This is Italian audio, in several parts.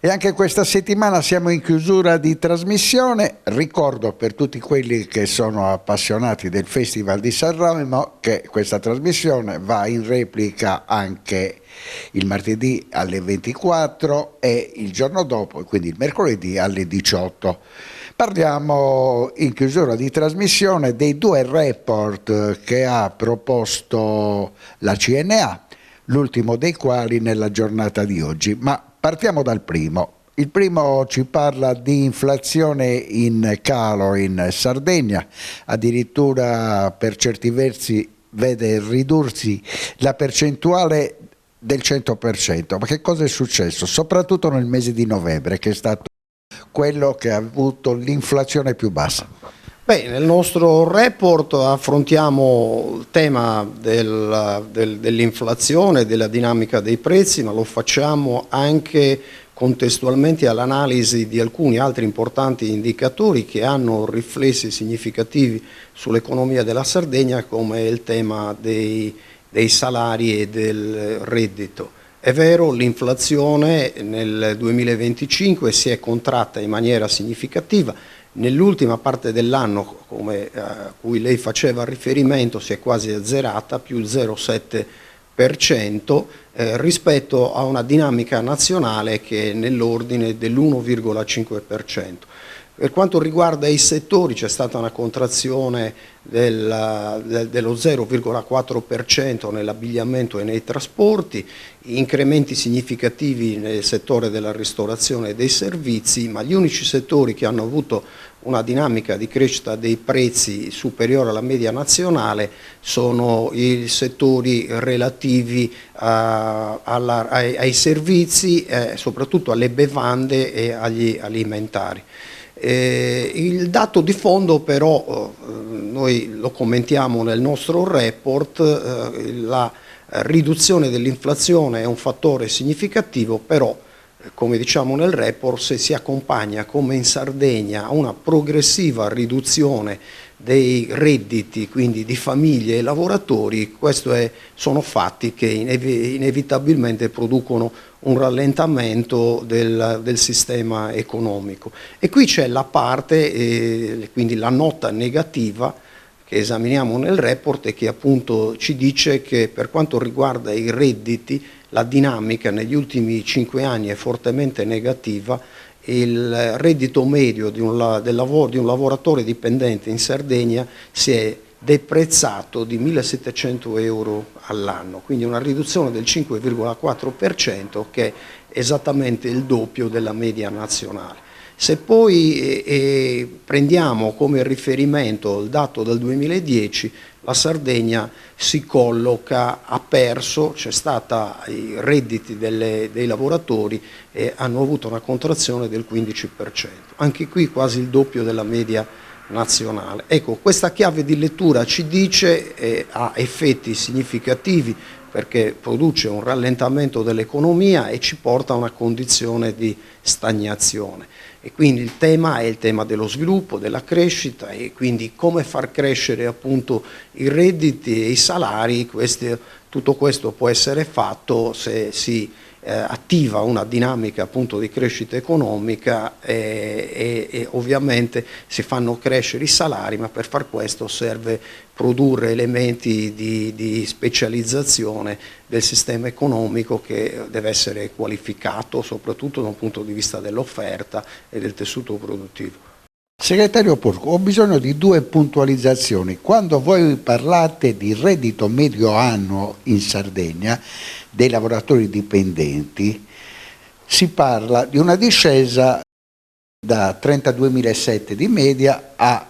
E anche questa settimana siamo in chiusura di trasmissione. Ricordo per tutti quelli che sono appassionati del Festival di Sanremo che questa trasmissione va in replica anche il martedì alle 24 e il giorno dopo, quindi il mercoledì alle 18. Parliamo in chiusura di trasmissione dei due report che ha proposto la CNA, l'ultimo dei quali nella giornata di oggi, ma partiamo dal primo. Il primo ci parla di inflazione in calo in Sardegna, addirittura per certi versi vede ridursi la percentuale del 100%. Ma che cosa è successo? Soprattutto nel mese di novembre, che è stato quello che ha avuto l'inflazione più bassa. Beh, nel nostro report affrontiamo il tema dell'inflazione, della dinamica dei prezzi, ma lo facciamo anche contestualmente all'analisi di alcuni altri importanti indicatori che hanno riflessi significativi sull'economia della Sardegna, come il tema dei salari e del reddito. È vero, l'inflazione nel 2025 si è contratta in maniera significativa. Nell'ultima parte dell'anno, a cui lei faceva riferimento, si è quasi azzerata, più 0,7%, rispetto a una dinamica nazionale che è nell'ordine dell'1,5%. Per quanto riguarda i settori c'è stata una contrazione dello 0,4% nell'abbigliamento e nei trasporti, incrementi significativi nel settore della ristorazione e dei servizi, ma gli unici settori che hanno avuto una dinamica di crescita dei prezzi superiore alla media nazionale sono i settori relativi ai servizi, soprattutto alle bevande e agli alimentari. Il dato di fondo però, noi lo commentiamo nel nostro report, la riduzione dell'inflazione è un fattore significativo, però come diciamo nel report, se si accompagna come in Sardegna a una progressiva riduzione dei redditi, quindi di famiglie e lavoratori, sono fatti che inevitabilmente producono un rallentamento del sistema economico. E qui c'è la parte, quindi la nota negativa che esaminiamo nel report e che appunto ci dice che per quanto riguarda i redditi la dinamica negli ultimi 5 anni è fortemente negativa. Il reddito medio di un lavoratore dipendente in Sardegna si è deprezzato di 1.700 euro all'anno, quindi una riduzione del 5,4% che è esattamente il doppio della media nazionale. Se poi prendiamo come riferimento il dato del 2010, la Sardegna si colloca, ha perso, c'è stata i redditi dei lavoratori e hanno avuto una contrazione del 15%, anche qui quasi il doppio della media nazionale. Ecco, questa chiave di lettura ci dice, ha effetti significativi perché produce un rallentamento dell'economia e ci porta a una condizione di stagnazione. E quindi il tema è il tema dello sviluppo, della crescita e quindi come far crescere appunto i redditi e i salari. Tutto questo può essere fatto se si attiva una dinamica appunto di crescita economica e ovviamente si fanno crescere i salari, ma per far questo serve produrre elementi di specializzazione del sistema economico che deve essere qualificato soprattutto da un punto di vista dell'offerta e del tessuto produttivo. Segretario Porco, ho bisogno di 2 puntualizzazioni. Quando voi parlate di reddito medio annuo in Sardegna dei lavoratori dipendenti, si parla di una discesa da 32.700 di media a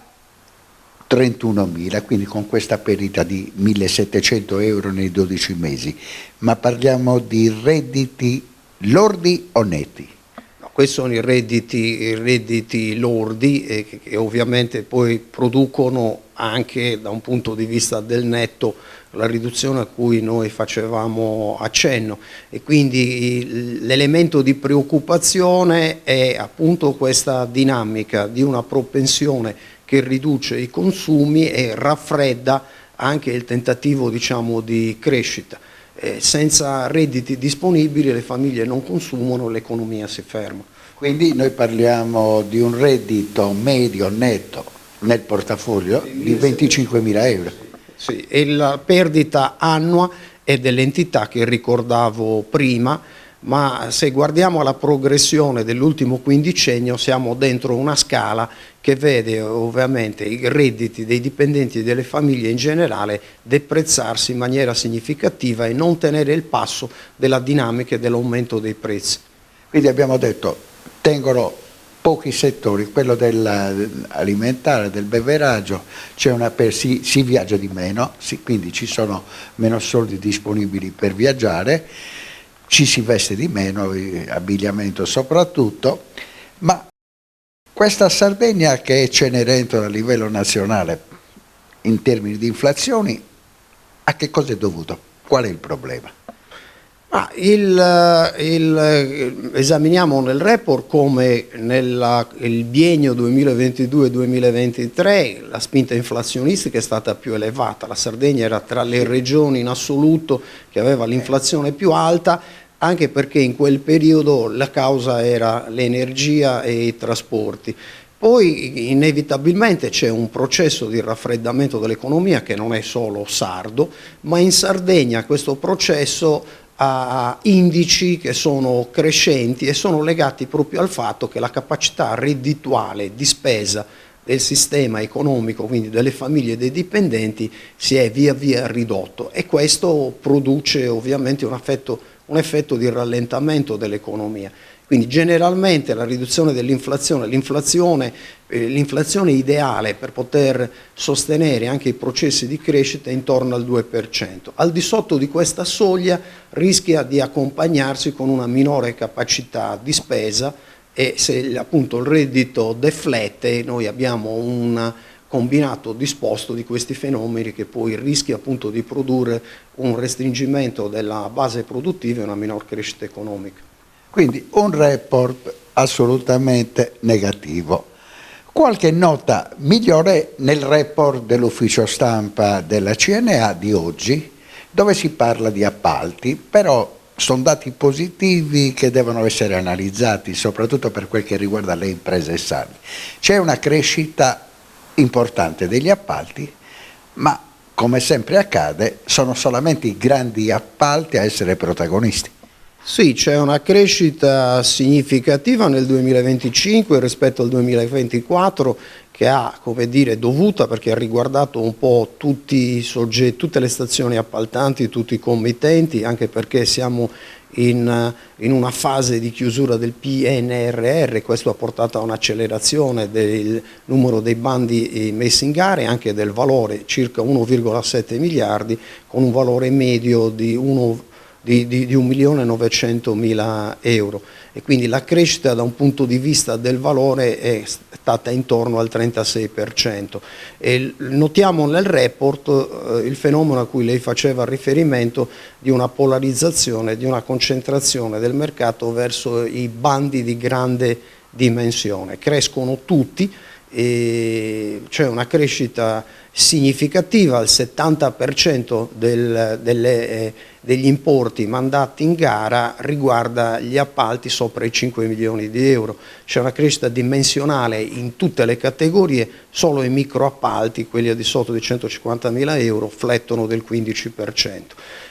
31.000, quindi con questa perdita di 1.700 euro nei 12 mesi. Ma parliamo di redditi lordi o netti? Questi sono i redditi lordi che ovviamente poi producono anche da un punto di vista del netto la riduzione a cui noi facevamo accenno e quindi l'elemento di preoccupazione è appunto questa dinamica di una propensione che riduce i consumi e raffredda anche il tentativo, diciamo, di crescita. senza redditi disponibili le famiglie non consumano, l'economia si ferma. Quindi noi parliamo di un reddito medio netto nel portafoglio di 25.000 euro. Sì, e la perdita annua è dell'entità che ricordavo prima, ma se guardiamo la progressione dell'ultimo quindicennio siamo dentro una scala che vede ovviamente i redditi dei dipendenti e delle famiglie in generale deprezzarsi in maniera significativa e non tenere il passo della dinamica e dell'aumento dei prezzi. Quindi abbiamo detto, tengono pochi settori, quello dell'alimentare, del beveraggio, si viaggia di meno, quindi ci sono meno soldi disponibili per viaggiare, ci si veste di meno, abbigliamento soprattutto, ma questa Sardegna che è Cenerentola a livello nazionale in termini di inflazioni, a che cosa è dovuto? Qual è il problema? Esaminiamo nel report come nel biennio 2022-2023 la spinta inflazionistica è stata più elevata, la Sardegna era tra le regioni in assoluto che aveva l'inflazione più alta, anche perché in quel periodo la causa era l'energia e i trasporti. Poi inevitabilmente c'è un processo di raffreddamento dell'economia che non è solo sardo, ma in Sardegna questo processo ha indici che sono crescenti e sono legati proprio al fatto che la capacità reddituale di spesa del sistema economico, quindi delle famiglie e dei dipendenti, si è via via ridotto e questo produce ovviamente un effetto di rallentamento dell'economia. Quindi generalmente la riduzione dell'inflazione, l'inflazione ideale per poter sostenere anche i processi di crescita è intorno al 2%. Al di sotto di questa soglia rischia di accompagnarsi con una minore capacità di spesa e se appunto il reddito deflette noi abbiamo un combinato disposto di questi fenomeni che poi rischia appunto di produrre un restringimento della base produttiva e una minor crescita economica. Quindi un report assolutamente negativo. Qualche nota migliore nel report dell'ufficio stampa della CNA di oggi, dove si parla di appalti, però sono dati positivi che devono essere analizzati, soprattutto per quel che riguarda le imprese sarde. C'è una crescita importante degli appalti, ma come sempre accade, sono solamente i grandi appalti a essere protagonisti. Sì, c'è una crescita significativa nel 2025 rispetto al 2024 che ha, come dire, dovuta perché ha riguardato un po' tutti i soggetti, tutte le stazioni appaltanti, tutti i committenti, anche perché siamo in una fase di chiusura del PNRR, questo ha portato a un'accelerazione del numero dei bandi messi in gara e anche del valore, circa 1,7 miliardi, con un valore medio di 1.900.000 euro e quindi la crescita da un punto di vista del valore è stata intorno al 36%. E notiamo nel report il fenomeno a cui lei faceva riferimento di una polarizzazione, di una concentrazione del mercato verso i bandi di grande dimensione. Crescono tutti e c'è una crescita significativa, il 70% degli importi mandati in gara riguarda gli appalti sopra i 5 milioni di euro, c'è una crescita dimensionale in tutte le categorie, solo i microappalti, quelli al di sotto di 150.000 euro, flettono del 15%.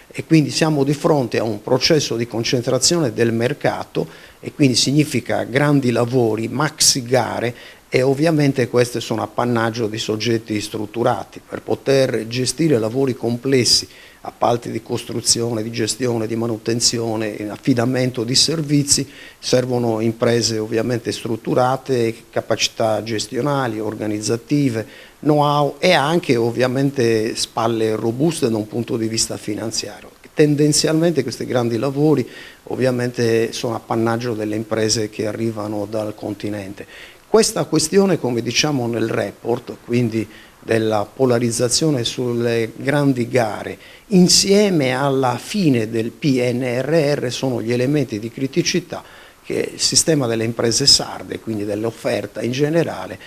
E quindi siamo di fronte a un processo di concentrazione del mercato e quindi significa grandi lavori, maxi gare e ovviamente queste sono appannaggio di soggetti strutturati. Per poter gestire lavori complessi, appalti di costruzione, di gestione, di manutenzione, affidamento di servizi, servono imprese ovviamente strutturate, capacità gestionali, organizzative, know-how e anche ovviamente spalle robuste da un punto di vista finanziario. Tendenzialmente questi grandi lavori ovviamente sono appannaggio delle imprese che arrivano dal continente. Questa questione, come diciamo nel report, quindi della polarizzazione sulle grandi gare, insieme alla fine del PNRR sono gli elementi di criticità che il sistema delle imprese sarde, quindi dell'offerta in generale,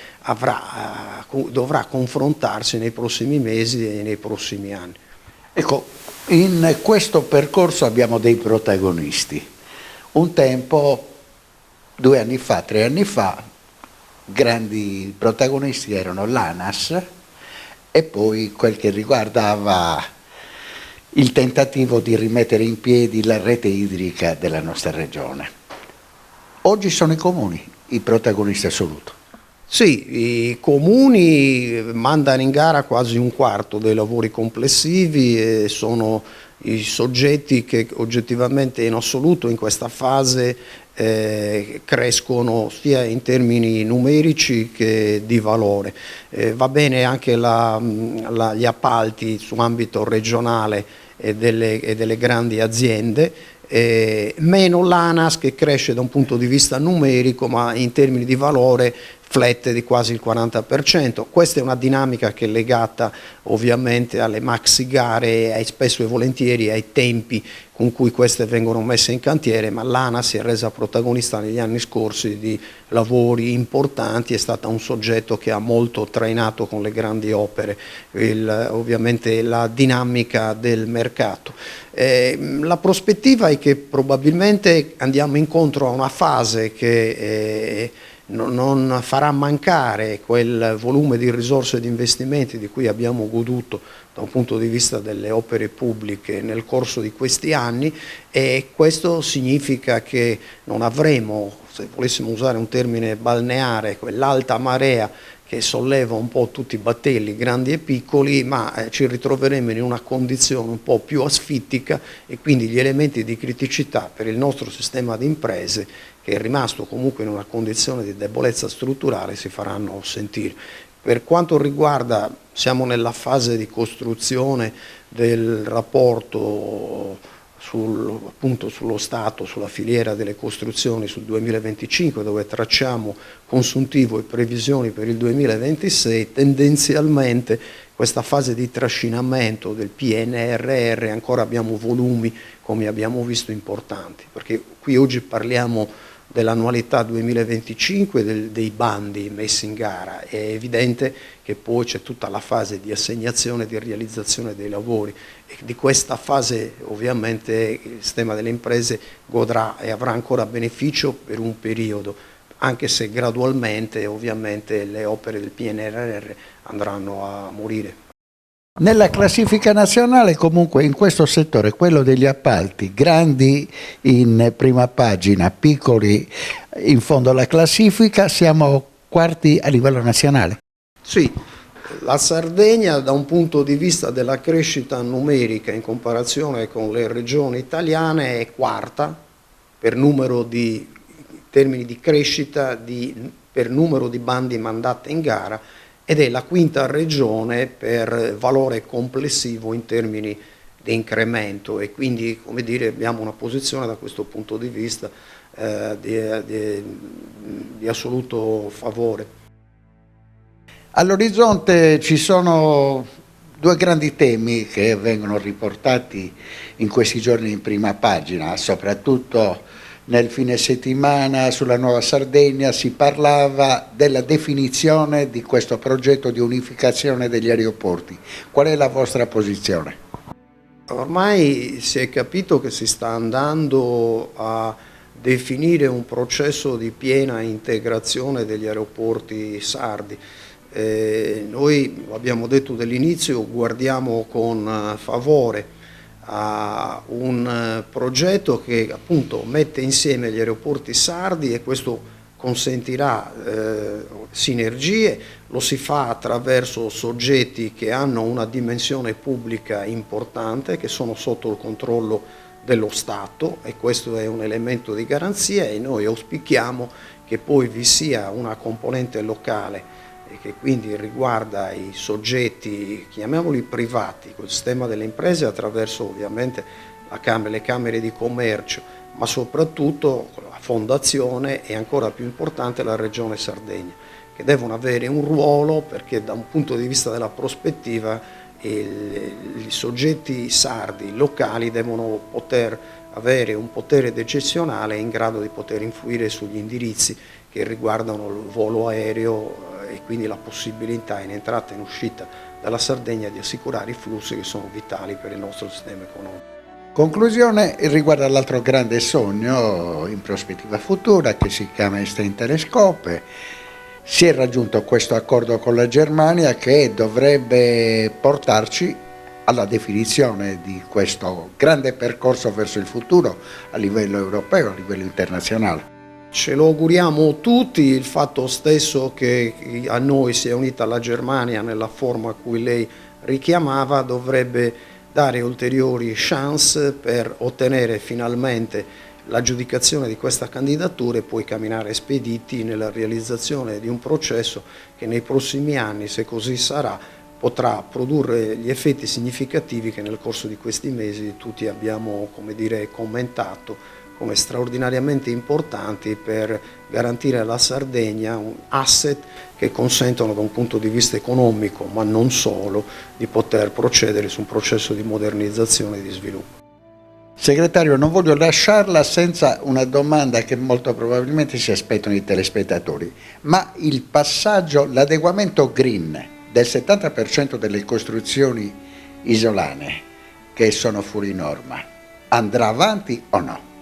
dovrà confrontarsi nei prossimi mesi e nei prossimi anni. Ecco, in questo percorso abbiamo dei protagonisti. Un tempo, 2 anni fa, 3 anni fa, grandi protagonisti erano l'ANAS e poi quel che riguardava il tentativo di rimettere in piedi la rete idrica della nostra regione. Oggi sono i comuni i protagonisti assoluti. Sì, i comuni mandano in gara quasi un quarto dei lavori complessivi e sono i soggetti che oggettivamente in assoluto in questa fase crescono sia in termini numerici che di valore. Va bene anche gli appalti su ambito regionale e delle grandi aziende, meno l'ANAS che cresce da un punto di vista numerico, ma in termini di valore flette di quasi il 40%. Questa è una dinamica che è legata ovviamente alle maxi gare e spesso e volentieri ai tempi con cui queste vengono messe in cantiere, ma l'ANAS si è resa protagonista negli anni scorsi di lavori importanti, è stata un soggetto che ha molto trainato con le grandi opere ovviamente la dinamica del mercato. La prospettiva è che probabilmente andiamo incontro a una fase che non farà mancare quel volume di risorse e di investimenti di cui abbiamo goduto da un punto di vista delle opere pubbliche nel corso di questi anni, e questo significa che non avremo, se volessimo usare un termine balneare, quell'alta marea che solleva un po' tutti i battelli, grandi e piccoli, ma ci ritroveremo in una condizione un po' più asfittica e quindi gli elementi di criticità per il nostro sistema di imprese, che è rimasto comunque in una condizione di debolezza strutturale, si faranno sentire. Per quanto riguarda, siamo nella fase di costruzione del rapporto appunto sullo Stato, sulla filiera delle costruzioni sul 2025, dove tracciamo consuntivo e previsioni per il 2026, tendenzialmente questa fase di trascinamento del PNRR ancora abbiamo volumi, come abbiamo visto, importanti, perché qui oggi parliamo dell'annualità 2025 dei bandi messi in gara. È evidente che poi c'è tutta la fase di assegnazione e di realizzazione dei lavori, e di questa fase ovviamente il sistema delle imprese godrà e avrà ancora beneficio per un periodo, anche se gradualmente ovviamente le opere del PNRR andranno a morire. Nella classifica nazionale comunque in questo settore, quello degli appalti, grandi in prima pagina, piccoli in fondo alla classifica, siamo quarti a livello nazionale. Sì, la Sardegna da un punto di vista della crescita numerica in comparazione con le regioni italiane è quarta per numero di termini di crescita, per numero di bandi mandate in gara, ed è la quinta regione per valore complessivo in termini di incremento, e quindi, come dire, abbiamo una posizione da questo punto di vista di assoluto favore. All'orizzonte ci sono 2 grandi temi che vengono riportati in questi giorni in prima pagina, soprattutto nel fine settimana sulla Nuova Sardegna si parlava della definizione di questo progetto di unificazione degli aeroporti. Qual è la vostra posizione? Ormai si è capito che si sta andando a definire un processo di piena integrazione degli aeroporti sardi. Noi, lo abbiamo detto dall'inizio, guardiamo con favore a un progetto che appunto mette insieme gli aeroporti sardi, e questo consentirà sinergie. Lo si fa attraverso soggetti che hanno una dimensione pubblica importante, che sono sotto il controllo dello Stato, e questo è un elemento di garanzia, e noi auspichiamo che poi vi sia una componente locale che quindi riguarda i soggetti, chiamiamoli privati, col sistema delle imprese attraverso ovviamente le camere di commercio, ma soprattutto la fondazione e, ancora più importante, la Regione Sardegna, che devono avere un ruolo, perché da un punto di vista della prospettiva i soggetti sardi locali devono poter avere un potere decisionale in grado di poter influire sugli indirizzi che riguardano il volo aereo, e quindi la possibilità in entrata e in uscita della Sardegna di assicurare i flussi che sono vitali per il nostro sistema economico. Conclusione riguarda l'altro grande sogno in prospettiva futura che si chiama Eastern Telescope. Si è raggiunto questo accordo con la Germania che dovrebbe portarci alla definizione di questo grande percorso verso il futuro a livello europeo, a livello internazionale. Ce lo auguriamo tutti, il fatto stesso che a noi sia unita la Germania nella forma a cui lei richiamava dovrebbe dare ulteriori chance per ottenere finalmente l'aggiudicazione di questa candidatura e poi camminare spediti nella realizzazione di un processo che nei prossimi anni, se così sarà, potrà produrre gli effetti significativi che nel corso di questi mesi tutti abbiamo, come dire, commentato come straordinariamente importanti per garantire alla Sardegna un asset che consentono da un punto di vista economico, ma non solo, di poter procedere su un processo di modernizzazione e di sviluppo. Segretario, non voglio lasciarla senza una domanda che molto probabilmente si aspettano i telespettatori, ma il passaggio, l'adeguamento green del 70% delle costruzioni isolane che sono fuori norma, andrà avanti o no?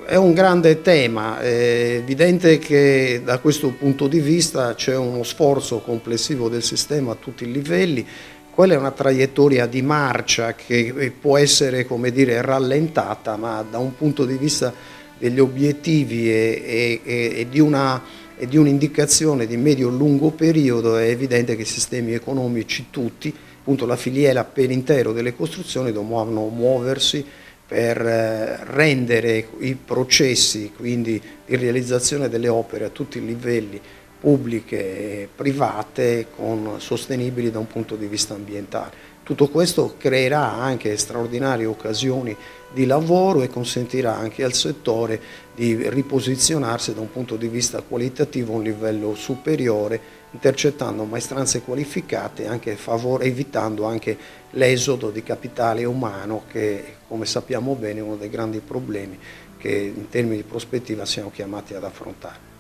È un grande tema, è evidente che da questo punto di vista c'è uno sforzo complessivo del sistema a tutti i livelli. Quella è una traiettoria di marcia che può essere, come dire, rallentata, ma da un punto di vista degli obiettivi e di un'indicazione di medio-lungo periodo è evidente che i sistemi economici tutti, appunto la filiera per intero delle costruzioni, devono muoversi per rendere i processi quindi di realizzazione delle opere a tutti i livelli, pubbliche e private, sostenibili da un punto di vista ambientale. Tutto questo creerà anche straordinarie occasioni di lavoro e consentirà anche al settore di riposizionarsi da un punto di vista qualitativo a un livello superiore, intercettando maestranze qualificate e anche evitando anche l'esodo di capitale umano che, come sappiamo bene, è uno dei grandi problemi che in termini di prospettiva siamo chiamati ad affrontare.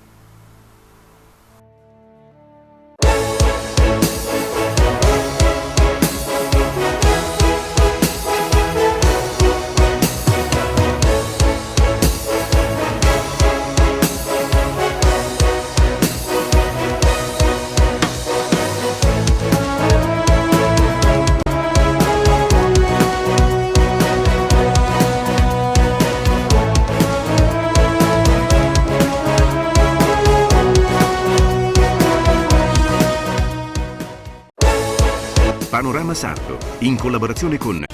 Panorama Sardo, in collaborazione con